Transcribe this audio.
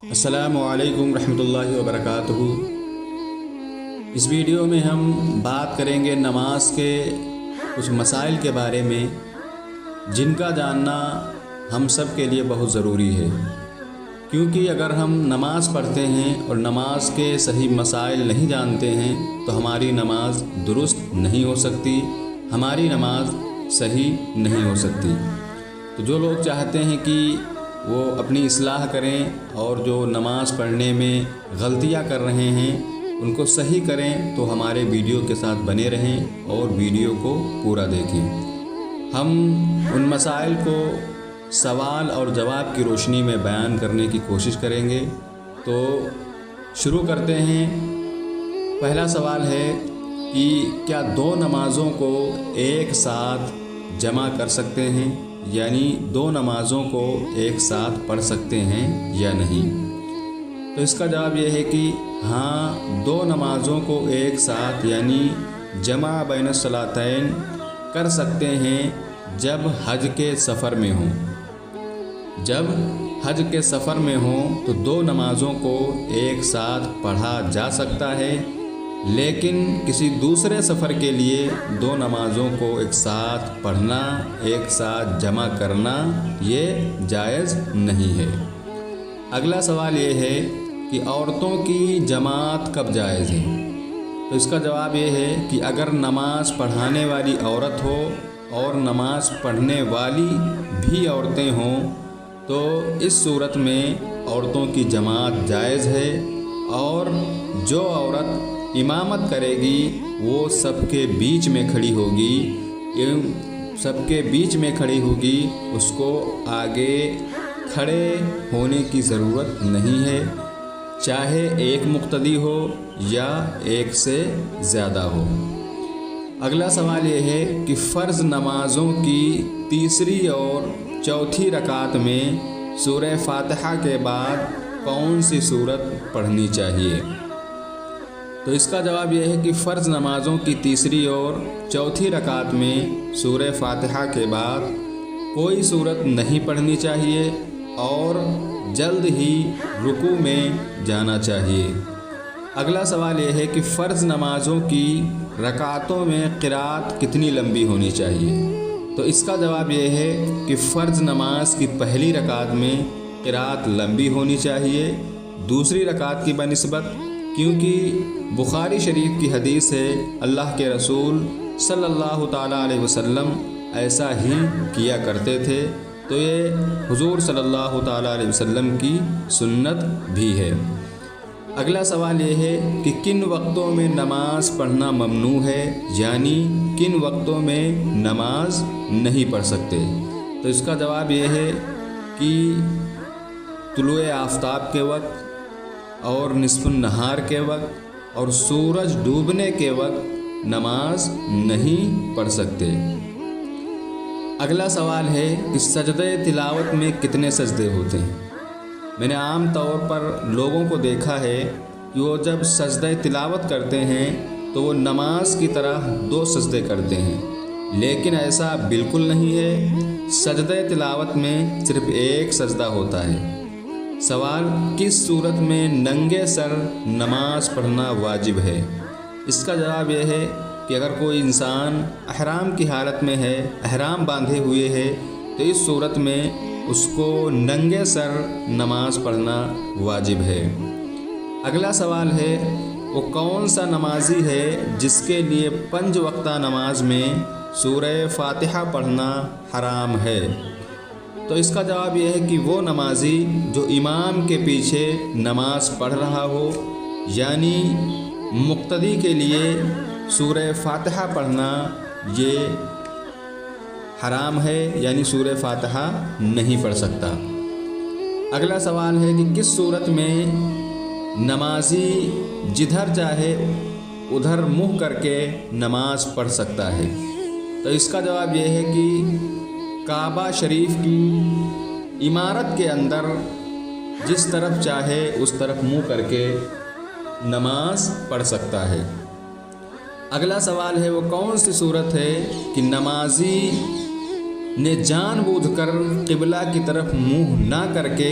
السلام علیکم ورحمۃ اللہ وبرکاتہ۔ اس ویڈیو میں ہم بات کریں گے نماز کے کچھ مسائل کے بارے میں، جن کا جاننا ہم سب کے لیے بہت ضروری ہے، کیونکہ اگر ہم نماز پڑھتے ہیں اور نماز کے صحیح مسائل نہیں جانتے ہیں تو ہماری نماز درست نہیں ہو سکتی، ہماری نماز صحیح نہیں ہو سکتی۔ تو جو لوگ چاہتے ہیں کہ وہ اپنی اصلاح کریں اور جو نماز پڑھنے میں غلطیاں کر رہے ہیں ان کو صحیح کریں، تو ہمارے ویڈیو کے ساتھ بنے رہیں اور ویڈیو کو پورا دیکھیں۔ ہم ان مسائل کو سوال اور جواب کی روشنی میں بیان کرنے کی کوشش کریں گے۔ تو شروع کرتے ہیں۔ پہلا سوال ہے کہ کیا دو نمازوں کو ایک ساتھ جمع کر سکتے ہیں، یعنی دو نمازوں کو ایک ساتھ پڑھ سکتے ہیں یا نہیں؟ تو اس کا جواب یہ ہے کہ ہاں، دو نمازوں کو ایک ساتھ یعنی جمع بین الصلاتین کر سکتے ہیں جب حج کے سفر میں ہوں۔ جب حج کے سفر میں ہوں تو دو نمازوں کو ایک ساتھ پڑھا جا سکتا ہے، لیکن کسی دوسرے سفر کے لیے دو نمازوں کو ایک ساتھ پڑھنا، ایک ساتھ جمع کرنا یہ جائز نہیں ہے۔ اگلا سوال یہ ہے کہ عورتوں کی جماعت کب جائز ہے؟ تو اس کا جواب یہ ہے کہ اگر نماز پڑھانے والی عورت ہو اور نماز پڑھنے والی بھی عورتیں ہوں تو اس صورت میں عورتوں کی جماعت جائز ہے، اور جو عورت امامت کرے گی وہ سب کے بیچ میں کھڑی ہوگی، سب کے بیچ میں کھڑی ہوگی، اس کو آگے کھڑے ہونے کی ضرورت نہیں ہے، چاہے ایک مقتدی ہو یا ایک سے زیادہ ہو۔ اگلا سوال یہ ہے کہ فرض نمازوں کی تیسری اور چوتھی رکعت میں سورہ فاتحہ کے بعد کون سی سورت پڑھنی چاہیے؟ تو اس کا جواب یہ ہے کہ فرض نمازوں کی تیسری اور چوتھی رکعت میں سورہ فاتحہ کے بعد کوئی سورت نہیں پڑھنی چاہیے اور جلد ہی رکوع میں جانا چاہیے۔ اگلا سوال یہ ہے کہ فرض نمازوں کی رکعتوں میں قرات کتنی لمبی ہونی چاہیے؟ تو اس کا جواب یہ ہے کہ فرض نماز کی پہلی رکعت میں قرات لمبی ہونی چاہیے دوسری رکعت کی بنسبت، کیونکہ بخاری شریف کی حدیث ہے اللہ کے رسول صلی اللہ تعالیٰ علیہ وسلم ایسا ہی کیا کرتے تھے، تو یہ حضور صلی اللہ تعالیٰ علیہ وسلم کی سنت بھی ہے۔ اگلا سوال یہ ہے کہ کن وقتوں میں نماز پڑھنا ممنوع ہے، یعنی کن وقتوں میں نماز نہیں پڑھ سکتے؟ تو اس کا جواب یہ ہے کہ طلوع آفتاب کے وقت اور نصف النہار کے وقت اور سورج ڈوبنے کے وقت نماز نہیں پڑھ سکتے۔ اگلا سوال ہے کہ سجدہ تلاوت میں کتنے سجدے ہوتے ہیں؟ میں نے عام طور پر لوگوں کو دیکھا ہے کہ وہ جب سجدہ تلاوت کرتے ہیں تو وہ نماز کی طرح دو سجدے کرتے ہیں، لیکن ایسا بالکل نہیں ہے۔ سجدہ تلاوت میں صرف ایک سجدہ ہوتا ہے۔ سوال، کس صورت میں ننگے سر نماز پڑھنا واجب ہے؟ اس کا جواب یہ ہے کہ اگر کوئی انسان احرام کی حالت میں ہے، احرام باندھے ہوئے ہے، تو اس صورت میں اس کو ننگے سر نماز پڑھنا واجب ہے۔ اگلا سوال ہے وہ کون سا نمازی ہے جس کے لیے 5 وقتہ نماز میں سورہ فاتحہ پڑھنا حرام ہے؟ تو اس کا جواب یہ ہے کہ وہ نمازی جو امام کے پیچھے نماز پڑھ رہا ہو، یعنی مقتدی کے لیے سورہ فاتحہ پڑھنا یہ حرام ہے، یعنی سورہ فاتحہ نہیں پڑھ سکتا۔ اگلا سوال ہے کہ کس صورت میں نمازی جدھر چاہے ادھر منہ کر کے نماز پڑھ سکتا ہے؟ تو اس کا جواب یہ ہے کہ کعبہ شریف کی عمارت کے اندر جس طرف چاہے اس طرف منہ کر کے نماز پڑھ سکتا ہے۔ اگلا سوال ہے وہ کون سی صورت ہے کہ نمازی نے جان بوجھ کر قبلہ کی طرف منہ نہ کر کے